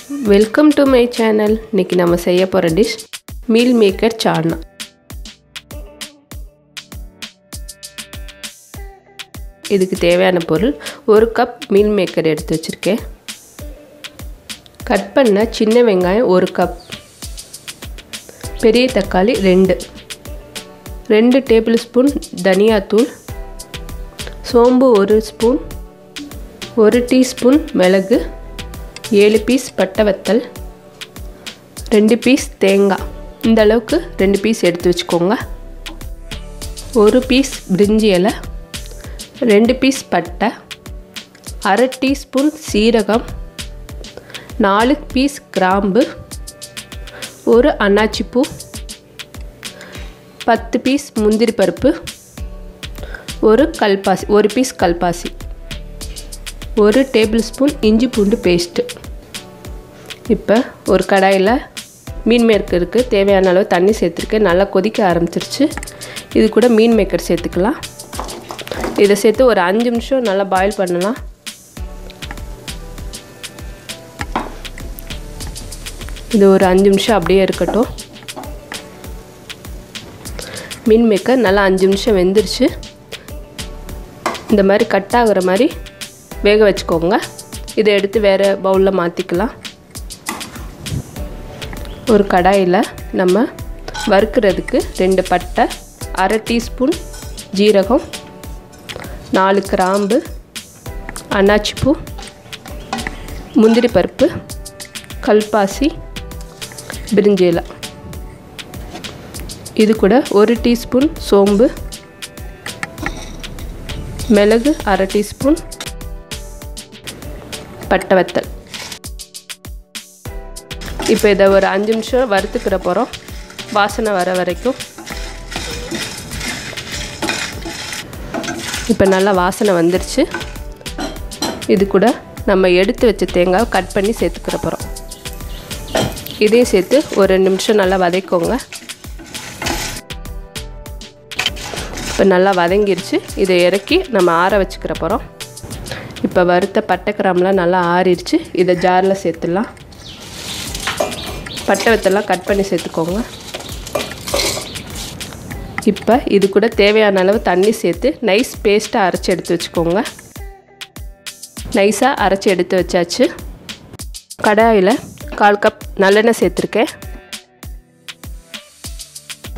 Welcome to my channel. இன்னைக்கு நாம செய்ய போற டிஷ் மீல் மேக்கர் சால்னா. இதுக்கு தேவையான பொருள் 1 கப் மீல் மேக்கர் எடுத்து வச்சிருக்கேன். கட் பண்ண சின்ன வெங்காயம் 1 கப். பெரிய தக்காளி 2 டேபிள்ஸ்பூன் தனியா தூள், சோம்பு 1 ஸ்பூன், 1 டீஸ்பூன் மிளகு, 7 பீஸ் பட்டை வத்தல், 2 பீஸ் தேங்காய். இந்த அளவுக்கு 2 பீஸ் எடுத்து வச்சுக்கோங்க. 1 பீஸ் பிரிஞ்சி இலை, 2 பீஸ் பட்டை, 1/2 டீஸ்பூன் சீரகம், 4 பீஸ் கிராம்பு, 1 அன்னாச்சி பூ, 10 பீஸ் முந்திரி பருப்பு, 1 பீஸ் கல்பாசி, 1 டேபிள்ஸ்பூன் இஞ்சி பூண்டு பேஸ்ட்டு. இப்போ ஒரு கடாயில் மீன் மேக்கருக்கு தேவையான அளவு தண்ணி சேர்த்துருக்கேன். நல்லா கொதிக்க ஆரம்பிச்சிருச்சு. இது கூட மீன் மேக்கர் சேர்த்துக்கலாம். இதை சேர்த்து ஒரு 5 நிமிஷம் நல்லா பாயில் பண்ணலாம். இது ஒரு 5 நிமிஷம் அப்படியே இருக்கட்டும். மீன் மேக்கர் நல்லா 5 நிமிஷம் வெந்துருச்சு. இந்த மாதிரி கட் ஆகுற மாதிரி வேக வச்சுக்கோங்க. இதை எடுத்து வேறு பவுலில் மாற்றிக்கலாம். ஒரு கடாயில் நம்ம வறுக்கிறதுக்கு 2 பட்டை, 1/2 டீஸ்பூன் ஜீரகம், 4 கிராம்பு, அன்னாச்சிப்பூ, முந்திரி பருப்பு, கல்பாசி, பிரிஞ்சி இலை. இது கூட 1 டீஸ்பூன் சோம்பு, மிளகு 1/2 டீஸ்பூன், பட்டை வத்தல். இப்போ இதை ஒரு 5 நிமிஷம் வறுத்துக்கிற போகிறோம், வாசனை வர வரைக்கும். இப்போ நல்லா வாசனை வந்துருச்சு. இது கூட நம்ம எடுத்து வச்ச தேங்காய் கட் பண்ணி சேர்த்துக்கிற போகிறோம். இதையும் சேர்த்து ஒரு 2 நிமிஷம் நல்லா வதக்கோங்க. இப்போ நல்லா வதங்கிருச்சு. இதை இறக்கி நம்ம ஆற வச்சுக்கிற போகிறோம். இப்போ வறுத்த பட்டை கிராம்பெலாம் நல்லா ஆறிடுச்சு. இதை ஜாரில் சேர்த்துடலாம். பட்டை வத்தெல்லாம் கட் பண்ணி சேர்த்துக்கோங்க. இப்போ இது கூட தேவையான அளவு தண்ணி சேர்த்து நைஸ் பேஸ்ட்டாக அரைச்சி எடுத்து வச்சுக்கோங்க. நைஸாக அரைச்சி எடுத்து வச்சாச்சு. கடாயில் 1/4 கப் நல்லெண்ணெய் சேர்த்துருக்கேன்.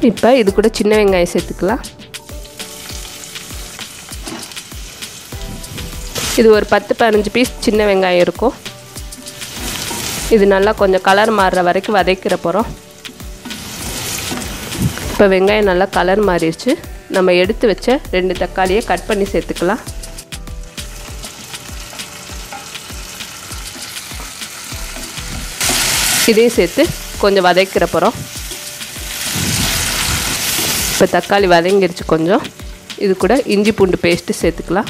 இப்போ இது கூட சின்ன வெங்காயம் சேர்த்துக்கலாம். இது ஒரு 10-15 பீஸ் சின்ன வெங்காயம் இருக்கும். இது நல்லா கொஞ்சம் கலர் மாறுற வரைக்கும் வதக்கிற போகிறோம். இப்போ வெங்காயம் நல்லா கலர் மாறிடுச்சு. நம்ம எடுத்து வச்ச 2 தக்காளியை கட் பண்ணி சேர்த்துக்கலாம். இதையும் சேர்த்து கொஞ்சம் வதக்கிற போகிறோம். இப்போ தக்காளி வதங்கிடுச்சு கொஞ்சம். இது கூட இஞ்சி பூண்டு பேஸ்ட்டு சேர்த்துக்கலாம்.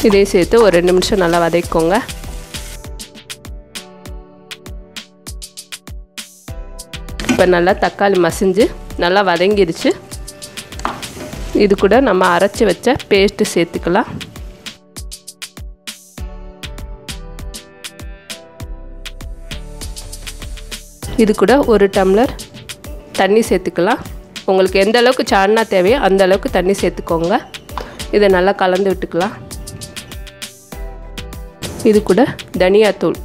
இதையும் சேர்த்து ஒரு 2 நிமிஷம் நல்லா வதக்கிக்கோங்க. இப்போ நல்லா தக்காளி மசிஞ்சு நல்லா வதங்கிடுச்சு. இது கூட நம்ம அரைச்சி வச்ச பேஸ்ட்டு சேர்த்துக்கலாம். இது கூட 1 டம்ளர் தண்ணி சேர்த்துக்கலாம். உங்களுக்கு எந்த அளவுக்கு சால்னா தேவையோ அந்த அளவுக்கு தண்ணி சேர்த்துக்கோங்க. இதை நல்லா கலந்து விட்டுக்கலாம். இது கூட தனியா தூள்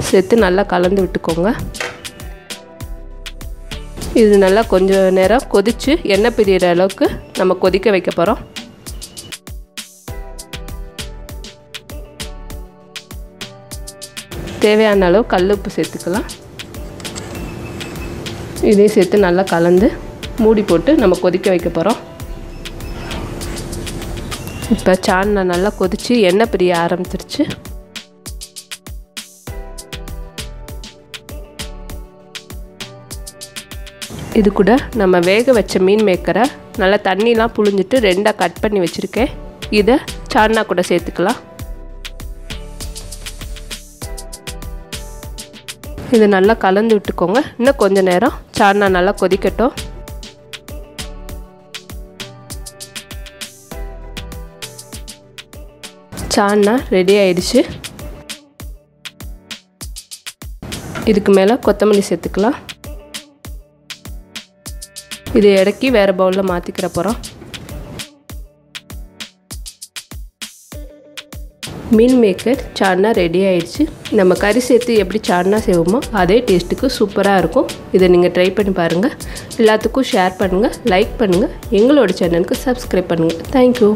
சேர்த்து நல்லா கலந்து விட்டுக்கோங்க. இது நல்லா கொஞ்சம் நேரம் கொதித்து எண்ணெய் பிரிகிற அளவுக்கு நம்ம கொதிக்க வைக்க போகிறோம். தேவையான அளவு கல் உப்பு சேர்த்துக்கலாம். இதையும் சேர்த்து நல்லா கலந்து மூடி போட்டு நம்ம கொதிக்க வைக்க போகிறோம். இப்போ சால்னா நல்லா கொதித்து எண்ணெய் பிரிய ஆரம்பிச்சிருச்சு. இது கூட நம்ம வேக வச்ச மீன் மேக்கரை நல்லா தண்ணிலாம் புழிஞ்சிட்டு 2ஆக கட் பண்ணி வச்சுருக்கேன். இதை சால்னா கூட சேர்த்துக்கலாம். இதை நல்லா கலந்து விட்டுக்கோங்க. இன்னும் கொஞ்சம் நேரம் சால்னா நல்லா கொதிக்கட்டும். சால்னா ரெடி ஆயிடுச்சு. இதுக்கு மேலே கொத்தமல்லி சேர்த்துக்கலாம். இதை இறக்கி வேறு பவுலில் மாற்றிக்கிற போகிறோம். மீல் மேக்கர் சால்னா ரெடி ஆயிடுச்சு. நம்ம கறி சேர்த்து எப்படி சால்னா செய்வோமோ அதே டேஸ்ட்டுக்கு சூப்பராக இருக்கும். இதை நீங்கள் ட்ரை பண்ணி பாருங்கள். எல்லாத்துக்கும் ஷேர் பண்ணுங்கள், லைக் பண்ணுங்கள், எங்களோட சேனலுக்கு சப்ஸ்கிரைப் பண்ணுங்கள். தேங்க்யூ.